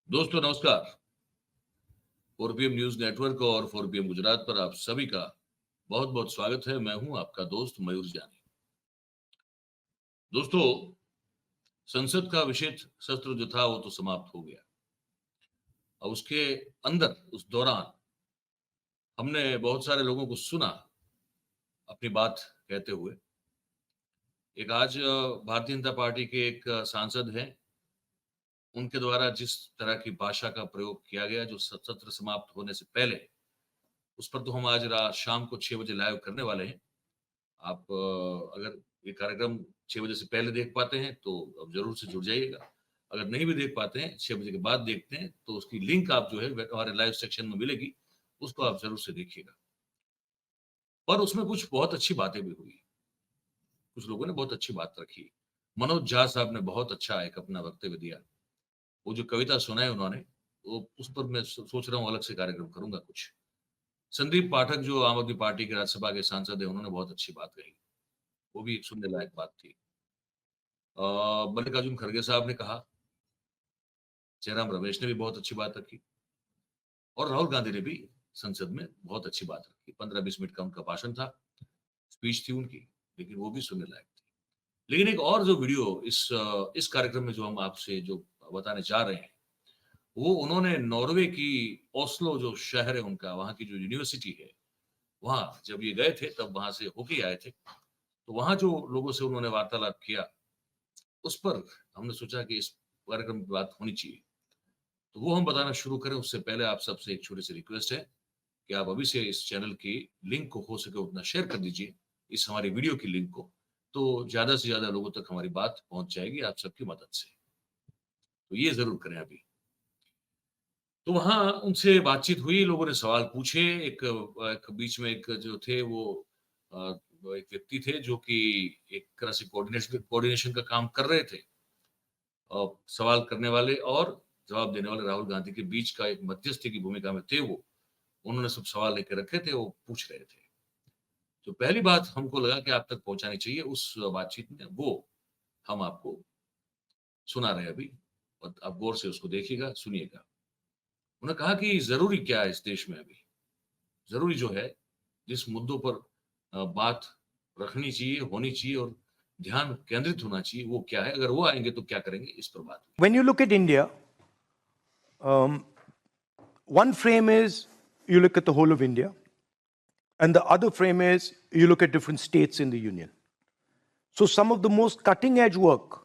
दोस्तों नमस्कार। 4PM news network और 4PM गुजरात पर आप सभी का बहुत बहुत स्वागत है। मैं हूं आपका दोस्त मयूर जानी। दोस्तों, संसद का विशेष सत्र जो था वो तो समाप्त हो गया और उसके अंदर उस दौरान हमने बहुत सारे लोगों को सुना अपनी बात कहते हुए। एक आज भारतीय जनता पार्टी के एक सांसद हैं, उनके द्वारा जिस तरह की भाषा का प्रयोग किया गया जो सत्र समाप्त होने से पहले, उस पर तो हम आज शाम को 6 बजे लाइव करने वाले हैं। आप अगर ये कार्यक्रम 6 बजे से पहले देख पाते हैं तो अब ज़रूर से जुड़ जाइएगा। अगर नहीं भी देख पाते हैं, 6 बजे के बाद देखते हैं तो उसकी लिंक आप जो है हमारे लाइव सेक्शन में मिलेगी, उसको आप ज़रूर से देखिएगा। और उसमें कुछ बहुत अच्छी बातें भी हुई। कुछ लोगों ने बहुत अच्छी बात रखी। मनोज झा साहब ने बहुत अच्छा एक अपना वक्तव्य दिया। वो जो कविता सुनाई उन्होंने, वो उस पर मैं सोच रहा हूँ अलग से कार्यक्रम करूँगा कुछ। संदीप पाठक जो आम आदमी पार्टी के राज्यसभा के सांसद हैं, उन्होंने बहुत अच्छी बात कही। वो भी एक सुनने लायक बात थी। मल्लिकार्जुन खड़गे साहब ने कहा, जयराम रमेश ने भी बहुत अच्छी बात रखी और राहुल गांधी ने भी संसद में बहुत अच्छी बात रखी। 15-20 मिनट का उनका भाषण था, स्पीच थी उनकी, लेकिन वो भी सुनने लायक थी। लेकिन एक और जो वीडियो इस कार्यक्रम में जो हम आपसे जो बताने जा रहे हैं, वो उन्होंने नॉर्वे की ओस्लो जो शहर है उनका, वहाँ की जो यूनिवर्सिटी है, वहाँ जब ये गए थे तब वहाँ से होके आए थे। तो वहाँ जो लोगों से उन्होंने वार्तालाप किया, उस पर हमने सोचा कि इस कार्यक्रम में बात होनी चाहिए। तो वो हम बताना शुरू करें उससे पहले आप सबसे एक छोटी-सी रिक्वेस्ट है कि आप अभी से इस चैनल की लिंक को हो सके उतना शेयर कर दीजिए, इस हमारी वीडियो की लिंक को। तो ज़्यादा से ज़्यादा लोगों तक हमारी बात पहुँच जाएगी आप सबकी मदद से। तो ये ज़रूर करें अभी। तो वहाँ उनसे बातचीत हुई, लोगों ने सवाल पूछे, एक बीच में एक जो थे वो एक व्यक्ति थे जो कि एक तरह से कोऑर्डिनेशन का काम कर रहे थे। सवाल करने वाले और जवाब देने वाले राहुल गांधी के बीच का एक मध्यस्थी की भूमिका में थे वो। उन्होंने सब सवाल लेके रखे थे, वो पूछ रहे थे। तो पहली बात हमको लगा कि आप तक पहुँचानी चाहिए उस बातचीत में, वो हम आपको सुना रहे हैं अभी और आप गौर से उसको देखिएगा, सुनिएगा। उन्होंने कहा कि ज़रूरी क्या है इस देश में अभी? ज़रूरी जो है, जिस मुद्दों पर बात रखनी चाहिए, होनी चाहिए और ध्यान केंद्रित होना चाहिए, वो क्या है? अगर वो आएँगे तो क्या करेंगे? इस पर बात हुई। When you look at India, one frame is you look at the whole of India, and the other frame is you look at different states in the union. So, some of the most cutting edge work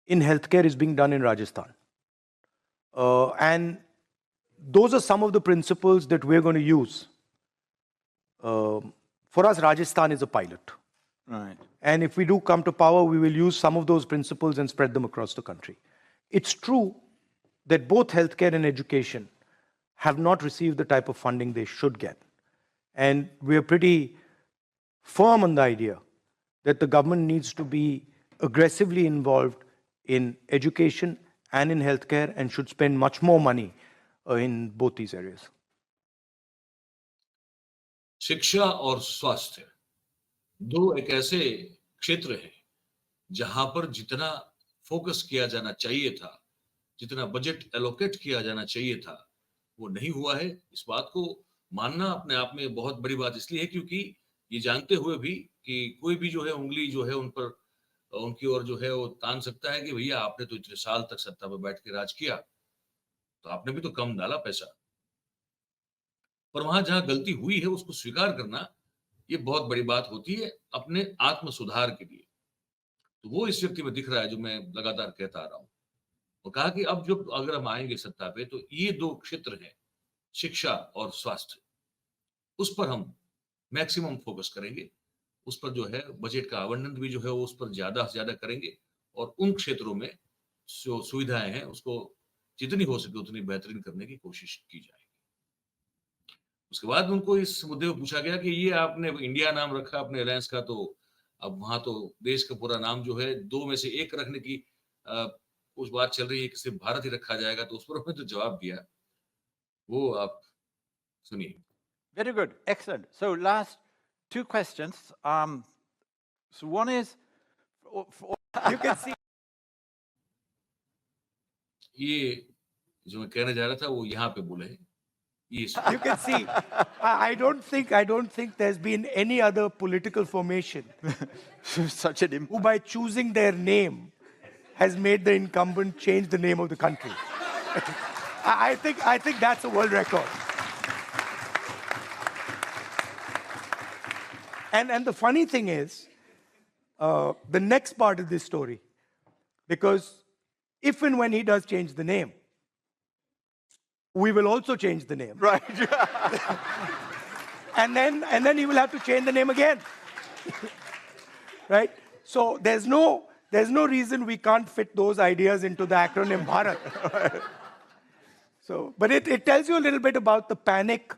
in healthcare is being done in Rajasthan. And those are some of the principles that we're going to use. For us, Rajasthan is a pilot. Right. And if we do come to power, we will use some of those principles and spread them across the country. It's true that both healthcare and education have not received the type of funding they should get. And we are pretty firm on the idea that the government needs to be aggressively involved in education and in healthcare and should spend much more money in both these areas. शिक्षा और स्वास्थ्य, 2 एक ऐसे क्षेत्र हैं, जहाँ पर जितना फ़ोकस किया जाना चाहिए था, जितना बजट एलोकेट किया जाना चाहिए था, वो नहीं हुआ है। इस बात को मानना अपने आप में बहुत बड़ी बात इसलिए है क्योंकि ये जानते हुए भी कि कोई भी जो है उँगली जो है उन पर उनकी ओर जो है वो तान सकता है कि भैया आपने तो इतने साल तक सत्ता पे बैठ के राज किया, तो आपने भी तो कम डाला पैसा। पर वहाँ जहाँ गलती हुई है उसको स्वीकार करना, ये बहुत बड़ी बात होती है अपने आत्म सुधार के लिए। तो वो इस व्यक्ति में दिख रहा है जो मैं लगातार कहता आ रहा हूँ। वो कहा कि अब जब अगर हम आएँगे सत्ता पे तो ये 2 क्षेत्र हैं, शिक्षा और स्वास्थ्य, उस पर हम मैक्सिमम फ़ोकस करेंगे। उस पर जो है बजट का आवंटन भी जो है वो उस पर ज़्यादा से ज़्यादा करेंगे और उन क्षेत्रों में जो सुविधाएँ हैं उसको जितनी हो सके उतनी बेहतरीन करने की कोशिश की जाएगी। उसके बाद उनको इस मुद्दे पे पूछा गया कि ये आपने इंडिया नाम रखा अपने अलायंस का तो अब वहाँ तो देश का पूरा नाम जो है 2 में से 1 रखने की अ, कुछ बात चल रही है कि सिर्फ़ भारत ही रखा जाएगा, तो उस पर उन्होंने जो जवाब दिया, वो आप सुनिए। Very good. Excellent. So last two questions. So one is, You can see. ये जो मैं कहने जा रहा था वो यहाँ पे बोले हैं। ये You can see, I don't think there's been any other political formation Such an who, by choosing their name, has made the incumbent change the name of the country. I think that's a world record. And the funny thing is, the next part of this story, because if and when he does change the name, we will also change the name. right. And then he will have to change the name again. Right? So there's no reason we can't fit those ideas into the acronym Bharat. So, but it tells you a little bit about the panic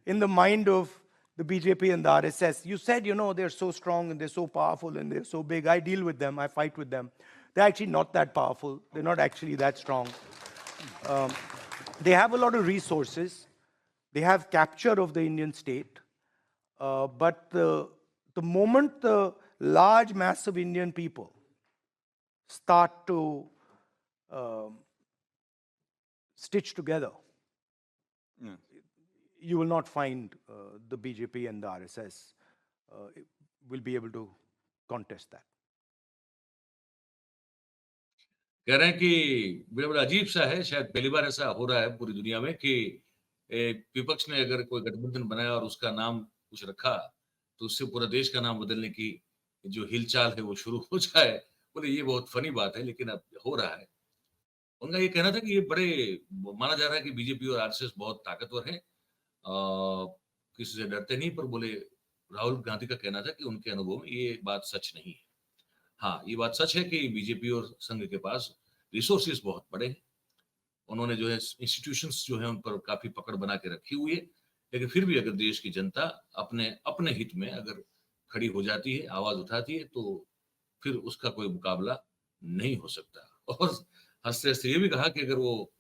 in the mind of the BJP and the RSS. You said, they're so strong and they're so powerful and they're so big. I deal with them, I fight with them. They're actually not that powerful. They're not actually that strong. They have a lot of resources. They have capture of the Indian state. But the moment the large mass of Indian people start to stitch together, you will not find the BJP and the RSS will be able to contest that. कह रहे हैं कि बड़ा अजीब सा है, शायद पहली बार ऐसा हो रहा है पूरी दुनिया में कि विपक्ष ने अगर कोई गठबंधन बनाया और उसका नाम कुछ रखा तो उससे पूरा देश का नाम बदलने की जो हिलचाल है वो शुरू हो जाए। बोले ये बहुत फनी बात है, लेकिन अब हो रहा है। उनका ये कहना था कि ये बड़े माना जा रहा है कि बीजेपी और आरएसएस बहुत ताकतवर है, किसी से डरते नहीं, पर बोले राहुल गांधी का कहना था कि उनके अनुभव में ये बात सच नहीं है। हाँ, ये बात सच है कि बीजेपी और संघ के पास रिसोर्सेस बहुत बड़े हैं। उन्होंने जो है इंस्टीट्यूशंस जो है उन पर काफी पकड़ बना के रखी हुई है, लेकिन फिर भी अगर देश की जनता अपने हित में अगर खड़ी हो जाती है, आवाज उठाती है, तो फिर उसका कोई मुकाबला नहीं हो सकता। और हंसते-हंसते ये भी कहा कि अगर वो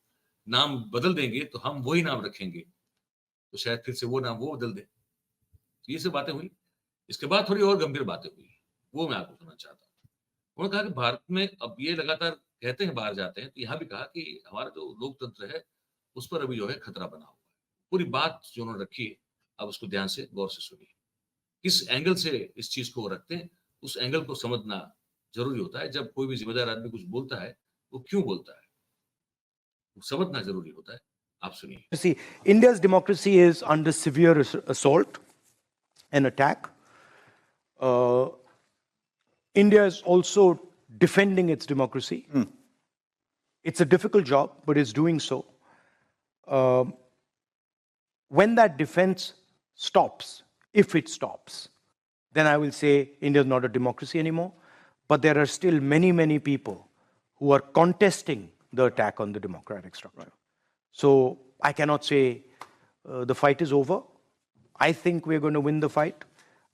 नाम बदल देंगे तो हम वही नाम रखेंगे, तो शायद फिर से वो नाम वो बदल दें। तो ये सब बातें हुई। इसके बाद थोड़ी और गंभीर बातें हुई, वो मैं आपको सुनाना चाहता हूँ। उन्होंने कहा कि भारत में अब ये लगातार कहते हैं बाहर जाते हैं, तो यहाँ भी कहा कि हमारा जो लोकतंत्र है, उस पर अभी जो है खतरा बना हुआ है। पूरी बात जो उन्होंने रखी है, आप उसको ध्यान से गौर से सुनिए। किस एंगल से इस चीज को वो रखते हैं, उस एंगल को समझना जरूरी होता है। जब कोई भी जिम्मेदार आदमी कुछ बोलता है, वो क्यों बोलता है, वो समझना जरूरी होता है। आप सुनिए। You see, India's democracy is under severe assault and attack. India is also defending its democracy. It's a difficult job, but it's doing so. When that defense stops, if it stops, then I will say India is not a democracy anymore. But there are still many, many people who are contesting the attack on the democratic structure. Right. So I cannot say the fight is over. I think we're going to win the fight.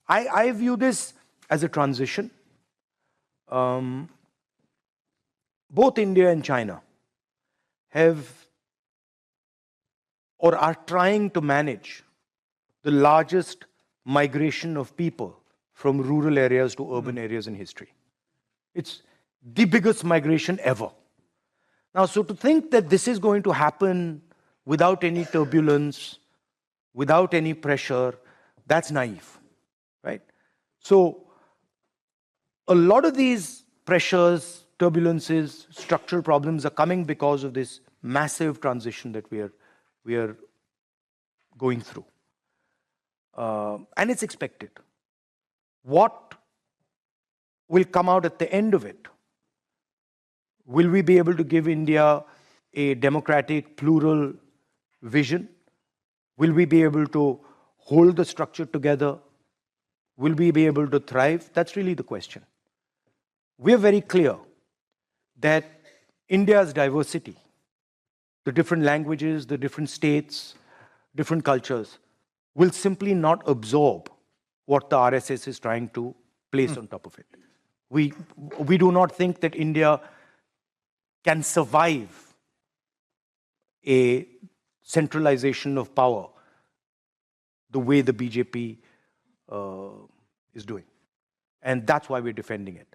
I view this as a transition. Both India and China have or are trying to manage the largest migration of people from rural areas to urban areas in history. It's the biggest migration ever. Now, so to think that this is going to happen without any turbulence, without any pressure, that's naive, right? So a lot of these pressures, turbulences, structural problems are coming because of this massive transition that we are going through. And it's expected. What will come out at the end of it? Will we be able to give India a democratic, plural vision? Will we be able to hold the structure together? Will we be able to thrive? That's really the question. We're very clear that India's diversity, the different languages, the different states, different cultures, will simply not absorb what the RSS is trying to place on top of it. We do not think that India can survive a centralization of power the way the BJP is doing. And that's why we're defending it.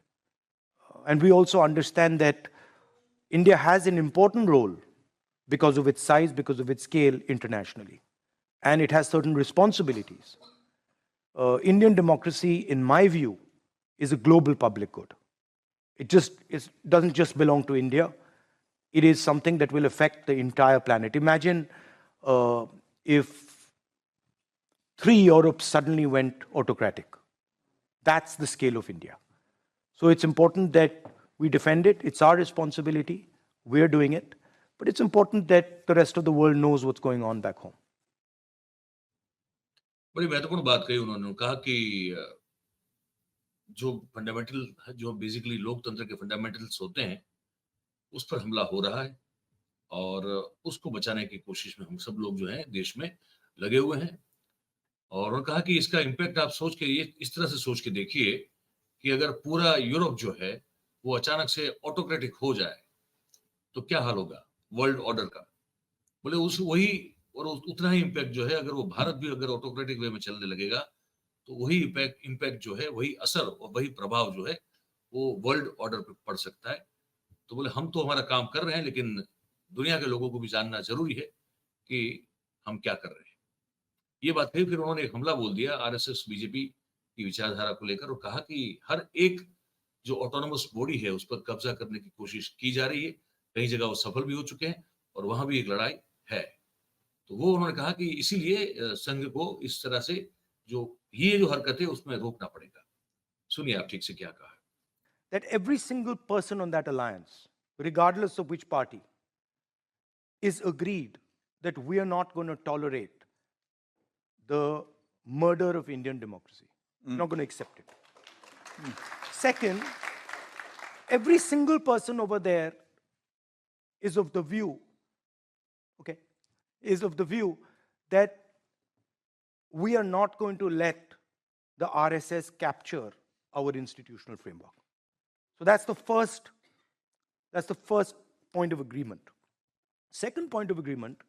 And we also understand that India has an important role because of its size, because of its scale internationally. And it has certain responsibilities. Indian democracy, in my view, is a global public good. It doesn't just belong to India. It is something that will affect the entire planet. Imagine if 3 Europes suddenly went autocratic. That's the scale of India. So it's important that we defend it. It's our responsibility. We're doing it. But it's important that the rest of the world knows what's going on back home. बड़ी महत्वपूर्ण बात कही उन्होंने कहा कि जो fundamental जो basically लोकतंत्र के फंडामेंटल्स होते हैं उस पर हमला हो रहा है और उसको बचाने की कोशिश में हम सब लोग जो हैं देश में लगे हुए हैं और उन्होंने कहा कि इसका इम्पैक्ट आप सोच के ये इस तरह से सोच के देखिए कि अगर पूरा यूरोप जो है वो अचानक से ऑटोक्रेटिक हो जाए तो क्या हाल होगा वर्ल्ड ऑर्डर का बोले उस वही और उतना ही इम्पैक्ट जो है अगर वो भारत भी अगर ऑटोक्रेटिक वे में चलने लगेगा तो वही इम्पैक्ट जो है वही असर और वही प्रभाव जो है वो वर्ल्ड ऑर्डर पर पड़ सकता है तो बोले हम तो हमारा काम कर रहे हैं लेकिन दुनिया के लोगों को भी जानना जरूरी है कि हम क्या कर रहे हैं ये बात कही फिर उन्होंने एक हमला बोल दिया आरएसएस बीजेपी की विचारधारा को लेकर और कहा कि हर एक जो ऑटोनोमस बॉडी है उस पर कब्जा करने की कोशिश की जा रही है कई जगह वो सफल भी हो चुके हैं और वहां भी एक लड़ाई है तो वो उन्होंने कहा कि इसीलिए संघ को इस तरह से जो हरकत है उसमें रोकना पड़ेगा सुनिए आप ठीक से क्या कहा That every single person on that alliance, regardless of which party, is agreed that we are not going to tolerate the murder of Indian democracy. We're not going to accept it. Second, every single person over there is of the view, that we are not going to let the RSS capture our institutional framework. So that's the first point of agreement. Second point of agreement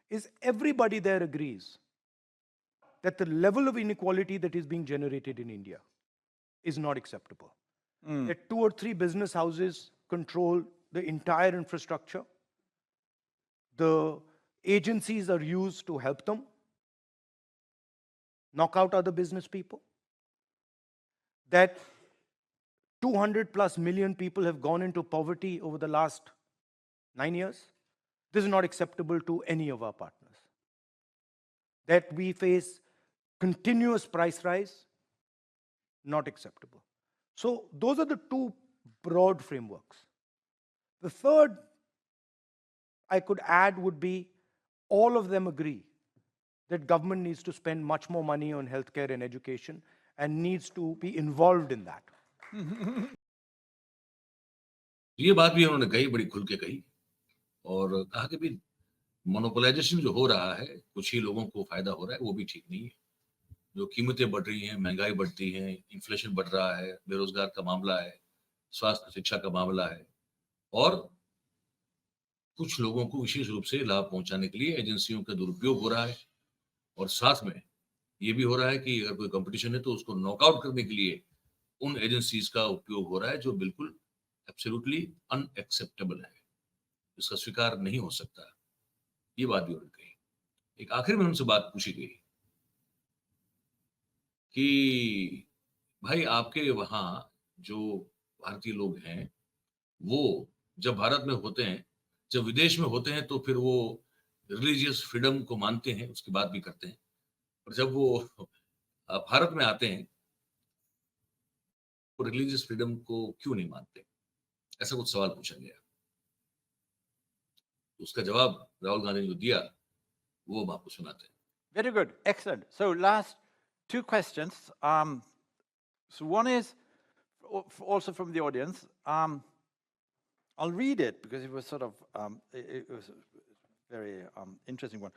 is everybody there agrees that the level of inequality that is being generated in India is not acceptable. That 2 or 3 business houses control the entire infrastructure. The agencies are used to help them knock out other business people. That 200 plus million people have gone into poverty over the last 9 years. This is not acceptable to any of our partners. That we face continuous price rise, not acceptable. So those are the 2 broad frameworks. The third I could add would be all of them agree that government needs to spend much more money on healthcare and education and needs to be involved in that. ये बात भी उन्होंने कही बड़ी खुल के कही और कहा कि भी मोनोपोलाइजेशन जो हो रहा है कुछ ही लोगों को फायदा हो रहा है वो भी ठीक नहीं है जो कीमतें बढ़ रही हैं महंगाई बढ़ती है इन्फ्लेशन बढ़ रहा है बेरोजगार का मामला है स्वास्थ्य शिक्षा का मामला है और कुछ लोगों को विशेष रूप से लाभ पहुंचाने के लिए एजेंसियों का दुरुपयोग हो रहा है और साथ में ये भी हो रहा है कि अगर कोई कंपटीशन है तो उसको नॉकआउट करने के लिए उन एजेंसीज का उपयोग हो रहा है जो बिल्कुल एब्सोल्युटली अनएक्सेप्टेबल है इसका स्वीकार नहीं हो सकता ये बात भी उन्होंने कही एक आखिर में उनसे बात पूछी गई कि भाई आपके वहां जो भारतीय लोग हैं वो जब भारत में होते हैं जब विदेश में होते हैं तो फिर वो रिलीजियस फ्रीडम को मानते हैं उसकी बात भी करते हैं और जब वो भारत में आते हैं तो रिलीजियस फ्रीडम को क्यों नहीं मानते ऐसा कुछ सवाल पूछा गया उसका जवाब राहुल गांधी ने जो दिया वो हम आपको सुनाते हैं Very good, excellent. So last 2 questions. So one is also from the audience. I'll read it because it was sort of it was a very interesting one.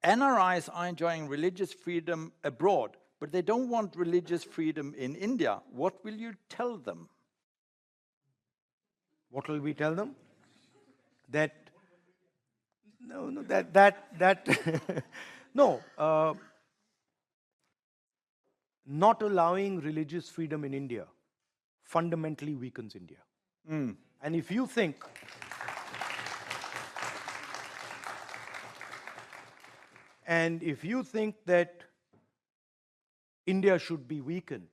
NRIs are enjoying religious freedom abroad, but they don't want religious freedom in India. What will you tell them? What will we tell them? That not allowing religious freedom in India fundamentally weakens India. And if you think And if you think that India should be weakened,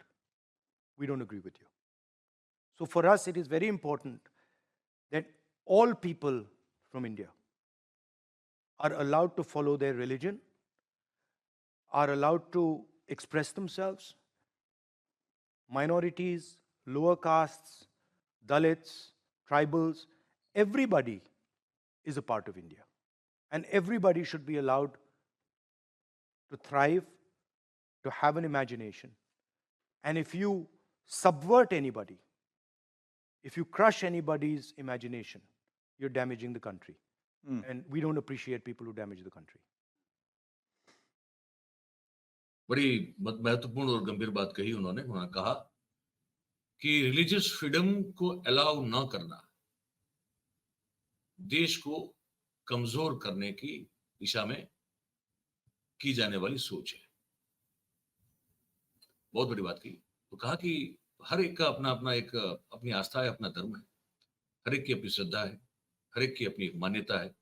we don't agree with you. So for us, it is very important that all people from India are allowed to follow their religion, are allowed to express themselves. Minorities, lower castes, Dalits, tribals, everybody is a part of India. And everybody should be allowed to thrive, to have an imagination. And if you subvert anybody, if you crush anybody's imagination, you're damaging the country. And we don't appreciate people who damage the country. बड़ी महत्वपूर्ण और गंभीर बात कही उन्होंने कहा कि religious freedom को अलाउ न करना देश को कमजोर करने की दिशा में की जाने वाली सोच है। बहुत बड़ी बात की। तो कहा कि हर एक का अपना अपना एक अपनी आस्था है, अपना धर्म है, हर एक की अपनी श्रद्धा है, हर एक की अपनी मान्यता है,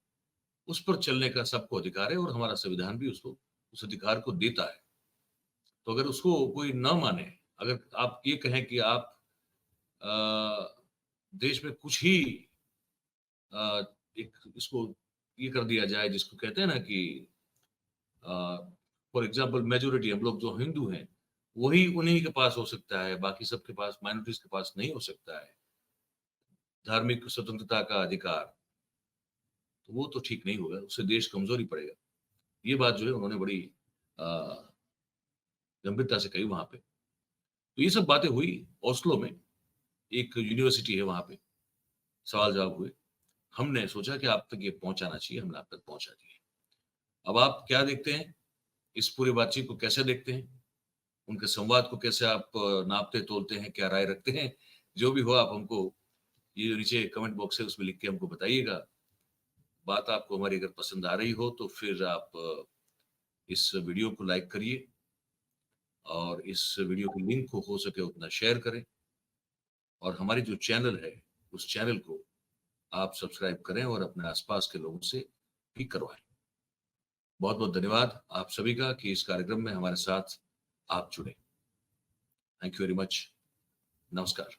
उस पर चलने का सबको अधिकार है और हमारा संविधान भी उसको उस अधिकार को देता है। तो अगर उसको कोई न माने, अगर आप ये कहें कि आप देश में कुछ ही एक इसको ये कर दिया जाए जिसको कहते हैं ना कि फॉर एग्जाम्पल मेजोरिटी हम लोग जो हिंदू हैं वही उन्हीं के पास हो सकता है, बाकी सबके पास, माइनॉरिटीज के पास नहीं हो सकता है धार्मिक स्वतंत्रता का अधिकार, तो वो तो ठीक नहीं होगा, उससे देश कमजोरी पड़ेगा। ये बात जो है उन्होंने बड़ी गंभीरता से कही वहां पे। तो ये सब बातें हुई ओस्लो में, एक यूनिवर्सिटी है वहां पे, सवाल जवाब हुए। हमने सोचा कि आप तक ये पहुंचाना चाहिए, हमने आप तक पहुंचा दिए। अब आप क्या देखते हैं, इस पूरी बातचीत को कैसे देखते हैं, उनके संवाद को कैसे आप नापते तोलते हैं, क्या राय रखते हैं, जो भी हो आप हमको ये जो नीचे कमेंट बॉक्स है उसमें लिख के हमको बताइएगा। बात आपको हमारी अगर पसंद आ रही हो तो फिर आप इस वीडियो को लाइक करिए और इस वीडियो के लिंक को हो सके उतना शेयर करें और हमारी जो चैनल है उस चैनल को आप सब्सक्राइब करें और अपने आसपास के लोगों से भी करवाएं। बहुत बहुत धन्यवाद आप सभी का कि इस कार्यक्रम में हमारे साथ आप जुड़े। Thank you very much. नमस्कार।